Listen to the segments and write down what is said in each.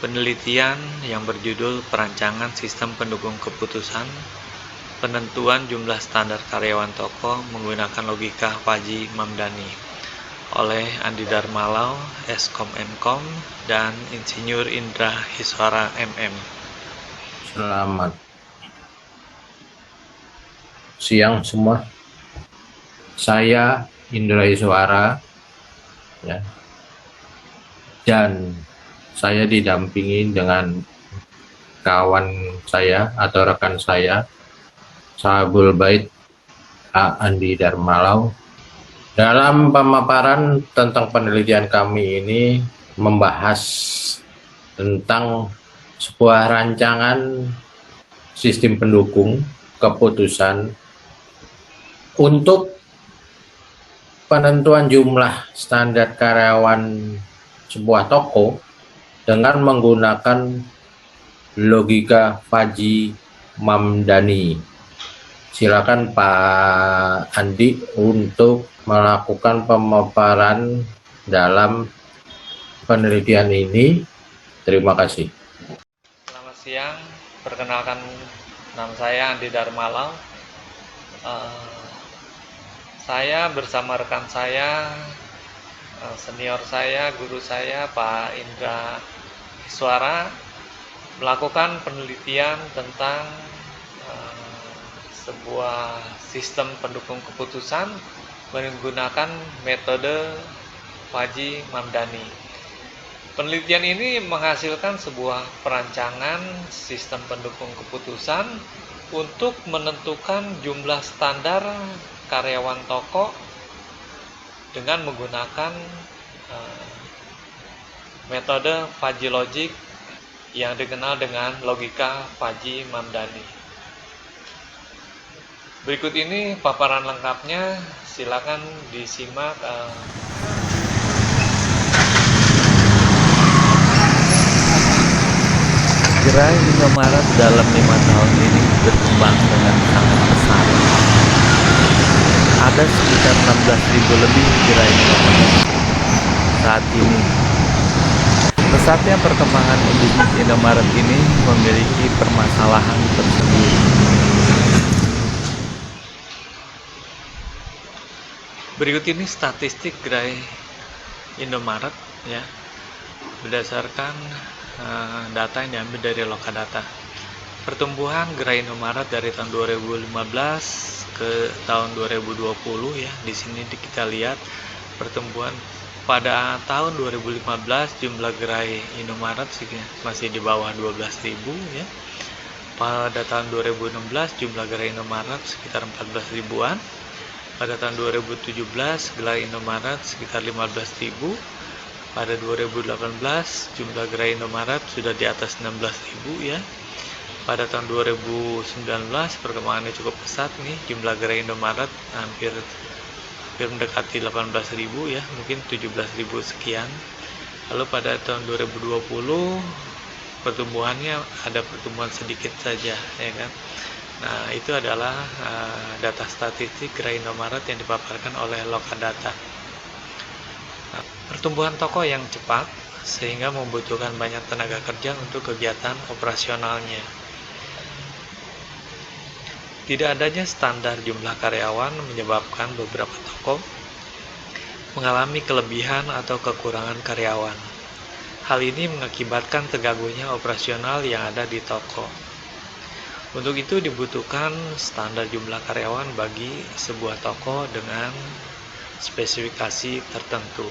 penelitian yang berjudul Perancangan Sistem Pendukung Keputusan, Penentuan Jumlah Standar Karyawan Toko Menggunakan Logika Fajri Mamdani oleh Andi Darmalau, Eskom Mkom, dan Insinyur Indra Hiswara MM. Selamat siang semua. Saya Indra Hiswara ya. Dan saya didampingi dengan kawan saya atau rekan saya, Sahabul Bait Andi Darmalau. Dalam pemaparan tentang penelitian kami ini membahas tentang sebuah rancangan sistem pendukung keputusan untuk penentuan jumlah standar karyawan sebuah toko dengan menggunakan logika Fajri Mamdani. Silakan Pak Andi untuk melakukan pemaparan dalam penelitian ini. Terima kasih. Selamat siang, perkenalkan nama saya Andi Darmalau. Saya bersama rekan saya, senior saya, guru saya, Pak Indra Hiswara, melakukan penelitian tentang sebuah sistem pendukung keputusan menggunakan metode Fajri Mamdani. Penelitian ini menghasilkan sebuah perancangan sistem pendukung keputusan untuk menentukan jumlah standar karyawan toko dengan menggunakan metode Fajri Logic yang dikenal dengan logika Fajri Mamdani. Berikut ini paparan lengkapnya, silakan disimak. Gerai Indomaret dalam 5 tahun ini berkembang dengan sangat pesat. Ada sekitar 16.000 lebih gerai Indomaret saat ini. Pesatnya perkembangan bisnis Indomaret ini memiliki permasalahan tersendiri. Berikut ini statistik gerai Indomaret ya, berdasarkan data yang diambil dari Lokadata. Pertumbuhan gerai Indomaret dari tahun 2015 ke tahun 2020 ya. Di sini kita lihat pertumbuhan pada tahun 2015 jumlah gerai Indomaret masih di bawah 12.000 ya. Pada tahun 2016 jumlah gerai Indomaret sekitar 14 ribuan. Pada tahun 2017 gerai Indomaret sekitar 15.000. Pada 2018 jumlah gerai Indomaret sudah di atas 16.000 ya. Pada tahun 2019 perkembangannya cukup pesat nih, jumlah gerai Indomaret hampir mendekati 18.000 ya, mungkin 17.000 sekian. Lalu pada tahun 2020 pertumbuhannya ada pertumbuhan sedikit saja ya kan. Nah, itu adalah data statistik gerai Indomaret yang dipaparkan oleh Lokadata. Pertumbuhan toko yang cepat sehingga membutuhkan banyak tenaga kerja untuk kegiatan operasionalnya. Tidak adanya standar jumlah karyawan menyebabkan beberapa toko mengalami kelebihan atau kekurangan karyawan. Hal ini mengakibatkan terganggunya operasional yang ada di toko. Untuk itu dibutuhkan standar jumlah karyawan bagi sebuah toko dengan spesifikasi tertentu.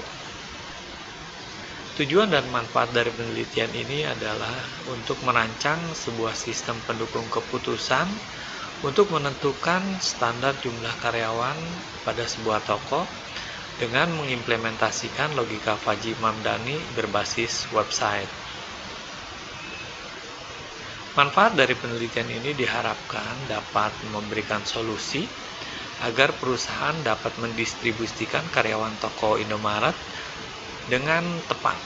Tujuan dan manfaat dari penelitian ini adalah untuk merancang sebuah sistem pendukung keputusan untuk menentukan standar jumlah karyawan pada sebuah toko dengan mengimplementasikan logika Fajri Mamdani berbasis website. Manfaat dari penelitian ini diharapkan dapat memberikan solusi agar perusahaan dapat mendistribusikan karyawan toko Indomaret dengan tepat,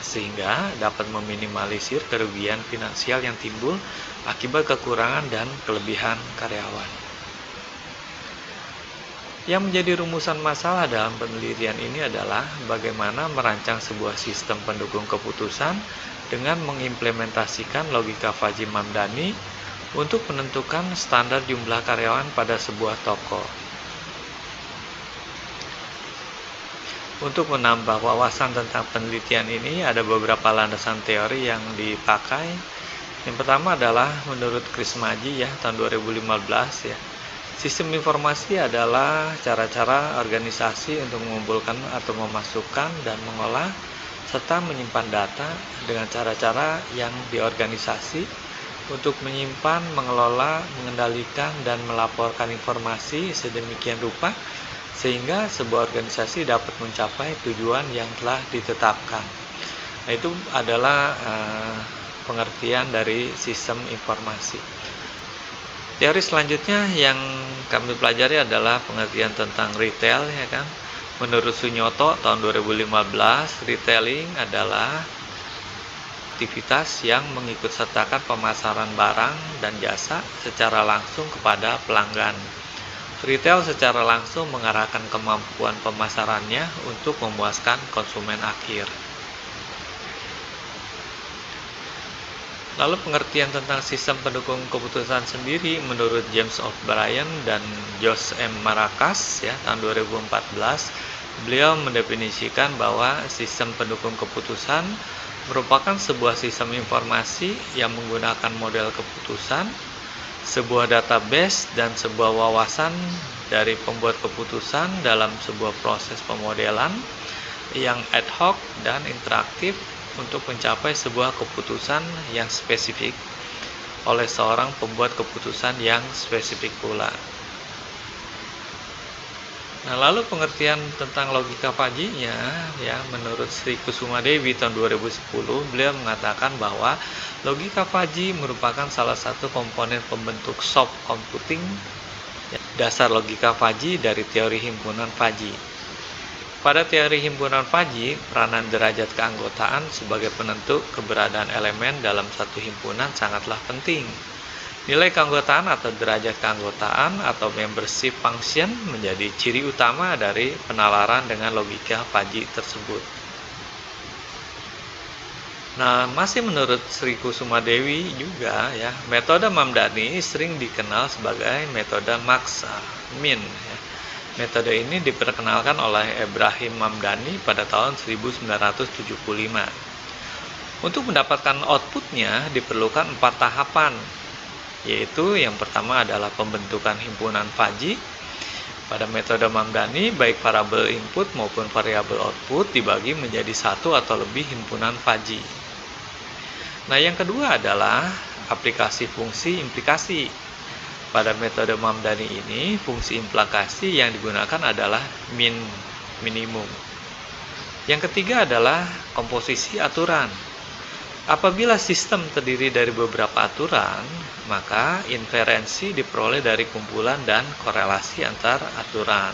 sehingga dapat meminimalisir kerugian finansial yang timbul akibat kekurangan dan kelebihan karyawan. Yang menjadi rumusan masalah dalam penelitian ini adalah bagaimana merancang sebuah sistem pendukung keputusan dengan mengimplementasikan logika Fajri Mamdani untuk menentukan standar jumlah karyawan pada sebuah toko. Untuk menambah wawasan tentang penelitian ini, ada beberapa landasan teori yang dipakai. Yang pertama adalah menurut Chris Maggi ya, tahun 2015 ya. Sistem informasi adalah cara-cara organisasi untuk mengumpulkan atau memasukkan dan mengolah serta menyimpan data dengan cara-cara yang diorganisasi untuk menyimpan, mengelola, mengendalikan, dan melaporkan informasi sedemikian rupa sehingga sebuah organisasi dapat mencapai tujuan yang telah ditetapkan. Nah, itu adalah pengertian dari sistem informasi. Teori selanjutnya yang kami pelajari adalah pengertian tentang retail, ya kan. Menurut Sunyoto tahun 2015, retailing adalah aktivitas yang mengikutsertakan pemasaran barang dan jasa secara langsung kepada pelanggan. Retail secara langsung mengarahkan kemampuan pemasarannya untuk memuaskan konsumen akhir. Lalu pengertian tentang sistem pendukung keputusan sendiri menurut James O'Brien dan Josh M. Maracas ya, tahun 2014, beliau mendefinisikan bahwa sistem pendukung keputusan merupakan sebuah sistem informasi yang menggunakan model keputusan, sebuah database, dan sebuah wawasan dari pembuat keputusan dalam sebuah proses pemodelan yang ad hoc dan interaktif untuk mencapai sebuah keputusan yang spesifik oleh seorang pembuat keputusan yang spesifik pula. Nah, lalu pengertian tentang logika Fajrinya ya, menurut Sri Kusuma Dewi tahun 2010, beliau mengatakan bahwa logika Fajri merupakan salah satu komponen pembentuk soft computing. Dasar logika Fajri dari teori himpunan Fajri. Pada teori himpunan Fajri, peranan derajat keanggotaan sebagai penentu keberadaan elemen dalam satu himpunan sangatlah penting. Nilai keanggotaan atau derajat keanggotaan atau membership function menjadi ciri utama dari penalaran dengan logika Fajri tersebut. Nah, masih menurut Sri Kusuma Dewi juga ya, metode Mamdani sering dikenal sebagai metode maksa min. Ya. Metode ini diperkenalkan oleh Ibrahim Mamdani pada tahun 1975. Untuk mendapatkan outputnya diperlukan 4 tahapan, yaitu yang pertama adalah pembentukan himpunan Fajri. Pada metode Mamdani, baik variabel input maupun variabel output dibagi menjadi satu atau lebih himpunan Fajri. Nah, yang kedua adalah aplikasi fungsi implikasi. Pada metode Mamdani ini, fungsi implikasi yang digunakan adalah minimum. Yang ketiga adalah komposisi aturan. Apabila sistem terdiri dari beberapa aturan, maka inferensi diperoleh dari kumpulan dan korelasi antar aturan.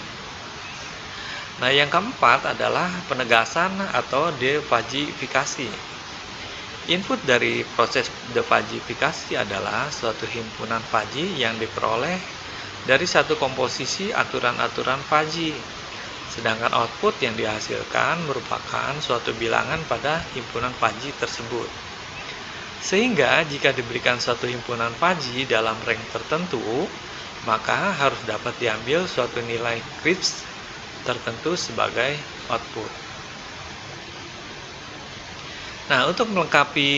Nah, yang keempat adalah penegasan atau defajifikasi. Input dari proses defajifikasi adalah suatu himpunan Fajri yang diperoleh dari satu komposisi aturan-aturan Fajri. Sedangkan output yang dihasilkan merupakan suatu bilangan pada himpunan Fajri tersebut. Sehingga jika diberikan suatu himpunan Fajri dalam rank tertentu, maka harus dapat diambil suatu nilai Cripps tertentu sebagai output. Nah, untuk melengkapi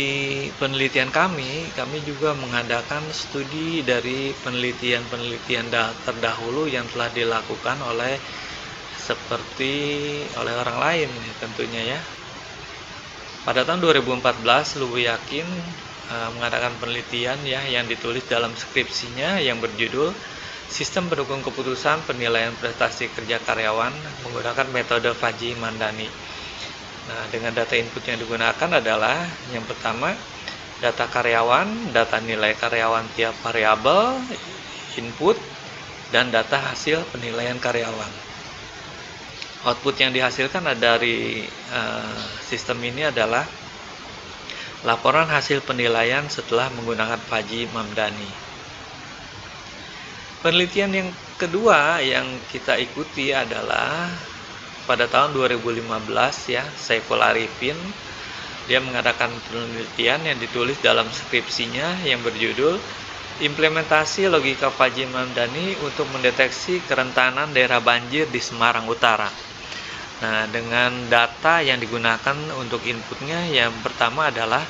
penelitian kami juga mengadakan studi dari penelitian-penelitian terdahulu yang telah dilakukan oleh orang lain tentunya ya. Pada tahun 2014, Lubu Yakin mengadakan penelitian ya yang ditulis dalam skripsinya yang berjudul Sistem Pendukung Keputusan Penilaian Prestasi Kerja Karyawan menggunakan metode Fajri Mamdani. Nah, dengan data input yang digunakan adalah yang pertama data karyawan, data nilai karyawan tiap variabel input, dan data hasil penilaian karyawan. Output yang dihasilkan dari sistem ini adalah laporan hasil penilaian setelah menggunakan Fajri Mamdani. Penelitian yang kedua yang kita ikuti adalah pada tahun 2015 ya, Saiful Arifin Dia mengadakan penelitian yang ditulis dalam skripsinya yang berjudul Implementasi Logika Fajri Mamdani untuk Mendeteksi Kerentanan Daerah Banjir di Semarang Utara. Nah, dengan data yang digunakan untuk inputnya, yang pertama adalah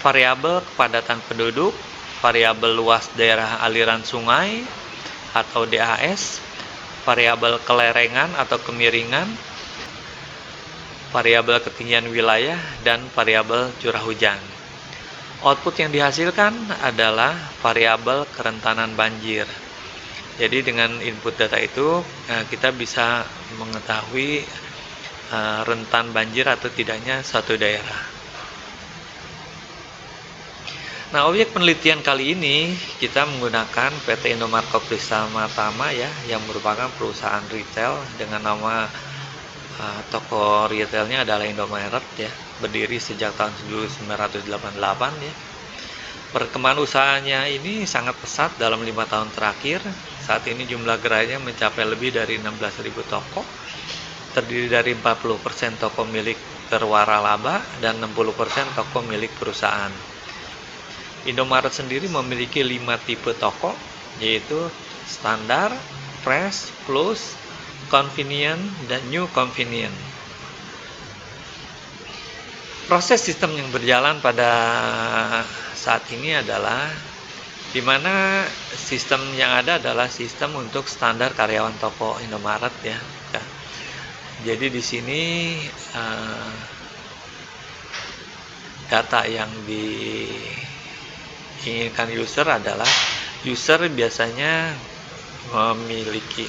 variabel kepadatan penduduk, variabel luas daerah aliran sungai atau DAS, variabel kelerengan atau kemiringan, variabel ketinggian wilayah, dan variabel curah hujan. Output yang dihasilkan adalah variabel kerentanan banjir. Jadi dengan input data itu kita bisa mengetahui rentan banjir atau tidaknya suatu daerah. Nah, objek penelitian kali ini kita menggunakan PT Indomaret Prisma-Tama ya, yang merupakan perusahaan retail dengan nama toko retailnya adalah Indomaret ya, berdiri sejak tahun 1988 ya. Perkembangan usahanya ini sangat pesat dalam 5 tahun terakhir. Saat ini jumlah gerainya mencapai lebih dari 16.000 toko, terdiri dari 40% toko milik terwaralaba dan 60% toko milik perusahaan. Indomaret sendiri memiliki 5 tipe toko, yaitu standar, fresh, plus, convenient, dan new convenient. Proses sistem yang berjalan pada saat ini adalah di mana sistem yang ada adalah sistem untuk standar karyawan toko Indomaret ya. Jadi di sini data yang diinginkan user adalah user biasanya memiliki,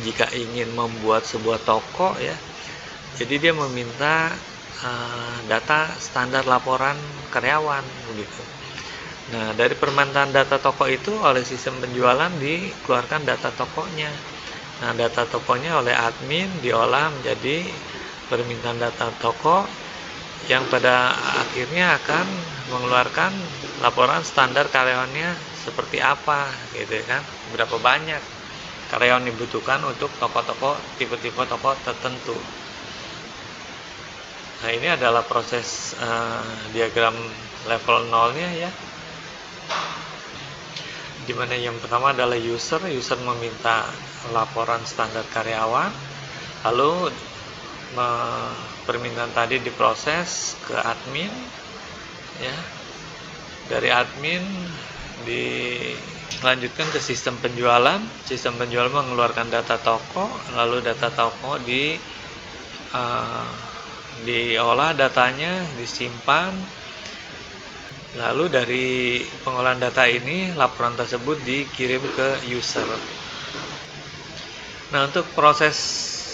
jika ingin membuat sebuah toko ya, jadi dia meminta data standar laporan karyawan begitu. Nah, dari permintaan data toko itu oleh sistem penjualan dikeluarkan data tokonya. Nah, data tokonya oleh admin diolah menjadi permintaan data toko yang pada akhirnya akan mengeluarkan laporan standar karyawannya seperti apa gitu kan, berapa banyak karyawan dibutuhkan untuk toko-toko tipe-tipe toko tertentu. Nah, ini adalah proses diagram level 0-nya ya, dimana yang pertama adalah user meminta laporan standar karyawan, lalu permintaan tadi diproses ke admin ya, dari admin dilanjutkan ke sistem penjualan mengeluarkan data toko, lalu data toko diolah datanya, disimpan, lalu dari pengolahan data ini laporan tersebut dikirim ke user. Nah, untuk proses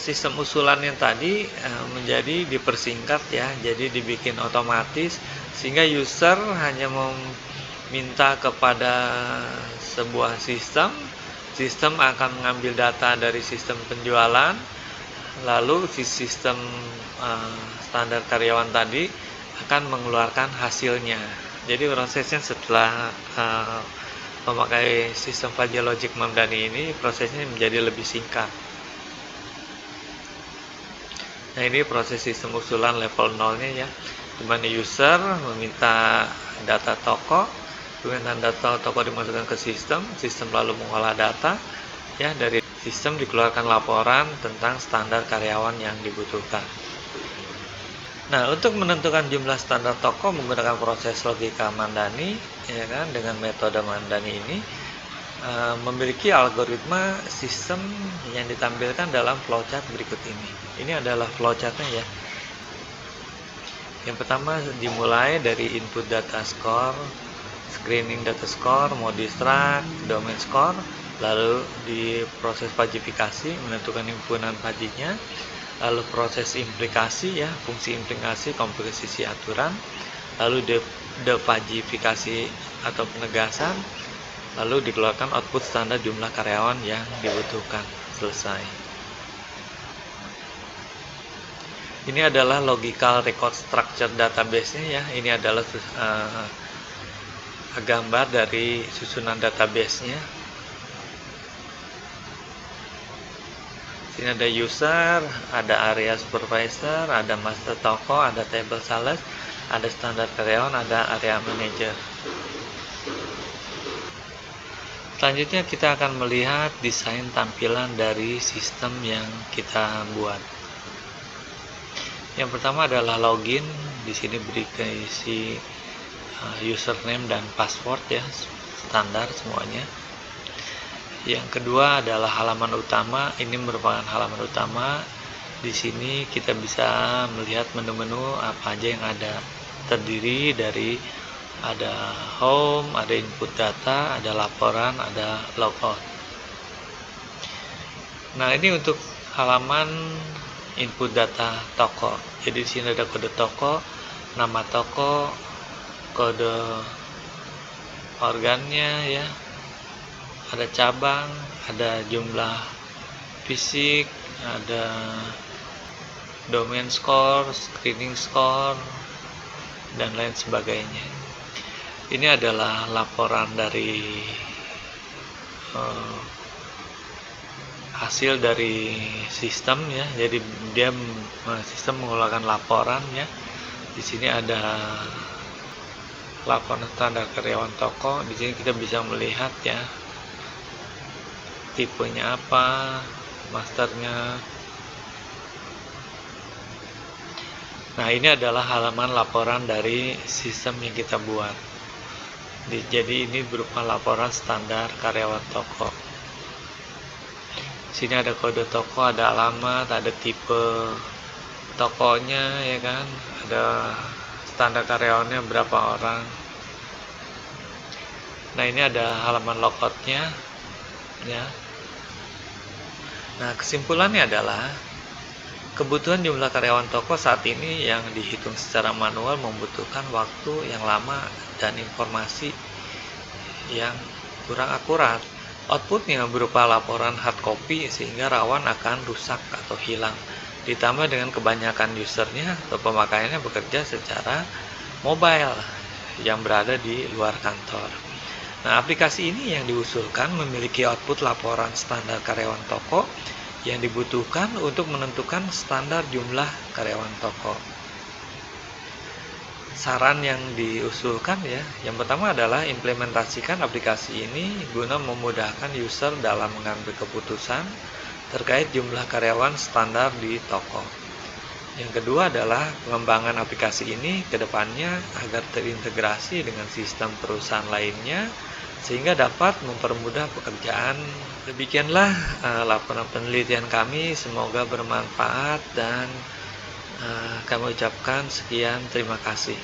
sistem usulan yang tadi menjadi dipersingkat ya, jadi dibikin otomatis sehingga user hanya meminta kepada sebuah sistem akan mengambil data dari sistem penjualan, lalu si sistem standar karyawan tadi akan mengeluarkan hasilnya. Jadi prosesnya setelah memakai sistem Fajri Logic Mamdani ini, prosesnya menjadi lebih singkat. Nah, ini proses sistem usulan level 0-nya ya, dimana user meminta data toko, permintaan data toko dimasukkan ke sistem lalu mengolah data ya, dari sistem dikeluarkan laporan tentang standar karyawan yang dibutuhkan. Nah, untuk menentukan jumlah standar toko menggunakan proses logika Mamdani ya kan, dengan metode Mamdani ini memiliki algoritma sistem yang ditampilkan dalam flowchart berikut ini. Ini adalah flowchartnya ya. Yang pertama dimulai dari input data score, screening data score, mode struct, domain score, lalu diproses pajifikasi menentukan himpunan pajinya, lalu proses implikasi ya, fungsi implikasi, komposisi aturan, lalu depajifikasi atau penegasan, lalu dikeluarkan output standar jumlah karyawan yang dibutuhkan. Selesai. Ini adalah logical record structure database-nya ya. Ini adalah gambar dari susunan database-nya. Ini ada user, ada area supervisor, ada master toko, ada table sales, ada standar karyawan, ada area manager. Selanjutnya kita akan melihat desain tampilan dari sistem yang kita buat. Yang pertama adalah login. Di sini berisi username dan password ya, standar semuanya. Yang kedua adalah halaman utama. Ini merupakan halaman utama. Di sini kita bisa melihat menu-menu apa aja yang ada. Terdiri dari ada home, ada input data, ada laporan, ada logout. Nah, ini untuk halaman input data toko. Jadi di sini ada kode toko, nama toko, kode organnya ya. Ada cabang, ada jumlah fisik, ada domain score, screening score, dan lain sebagainya. Ini adalah laporan dari hasil dari sistem ya. Jadi dia sistem mengeluarkan laporan ya. Di sini ada laporan standar karyawan toko. Di sini kita bisa melihat ya tipenya apa, masternya. Nah, ini adalah halaman laporan dari sistem yang kita buat. Jadi ini berupa laporan standar karyawan toko. Sini ada kode toko, ada alamat, ada tipe tokonya ya kan, ada standar karyawannya berapa orang. Nah, ini ada halaman logoutnya ya. Nah, kesimpulannya adalah kebutuhan jumlah karyawan toko saat ini yang dihitung secara manual membutuhkan waktu yang lama dan informasi yang kurang akurat. Outputnya berupa laporan hard copy sehingga rawan akan rusak atau hilang. Ditambah dengan kebanyakan usernya atau pemakaiannya bekerja secara mobile yang berada di luar kantor. Nah, aplikasi ini yang diusulkan memiliki output laporan standar karyawan toko yang dibutuhkan untuk menentukan standar jumlah karyawan toko. Saran yang diusulkan ya, yang pertama adalah implementasikan aplikasi ini guna memudahkan user dalam mengambil keputusan terkait jumlah karyawan standar di toko. Yang kedua adalah pengembangan aplikasi ini ke depannya agar terintegrasi dengan sistem perusahaan lainnya sehingga dapat mempermudah pekerjaan. Demikianlah laporan penelitian kami, semoga bermanfaat dan kami ucapkan sekian, terima kasih.